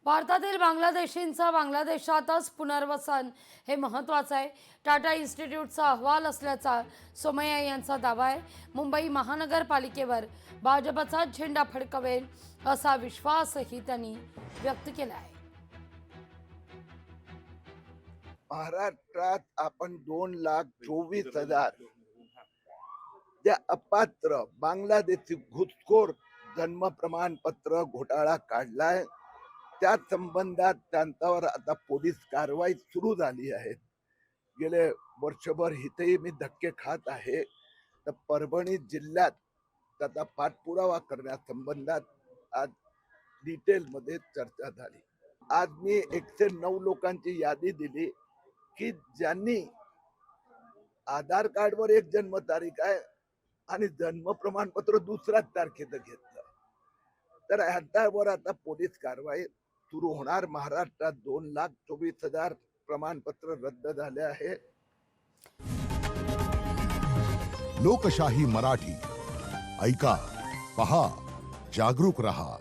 भारतातील बांगलादेशींचं बांगलादेशातच पुनर्वसन हे महत्त्वाचं आहे. टाटा इन्स्टिट्यूटचा अहवाल असल्याचा सोमय्या यांचा दावा आहे. मुंबई महानगरपालिकेवर भाजपचा झेंडा फडकवेल असा विश्वासही त्यांनी व्यक्त केला आहे. महाराष्ट्रात आपण 2,24,000 त्या अपात्र बांगलादेशी घुसखोर जन्म प्रमाणपत्र घोटाळा काढलाय. त्या संबंधात त्यांच्यावर आता पोलीस कारवाई सुरू झाली आहे. गेले वर्षभर इथेही मी धक्के खात आहे. तर परभणी जिल्ह्यात त्याचा पाठपुरावा करण्यासंबंधात आज डिटेलमध्ये चर्चा झाली. आज मी 109 लोकांची यादी दिली की ज्यांनी आधार कार्डवर एक जन्मतारीख आहे आणि जन्म प्रमाणपत्र दुसऱ्याच तारखेचं घेतलं. तर ह्याच्यावर आता पोलीस कारवाई सुरू होणार. महाराष्ट्रात 2,24,000 प्रमाणपत्र रद्द झाले आहे. लोकशाही मराठी ऐका, पहा, जागरूक रहा.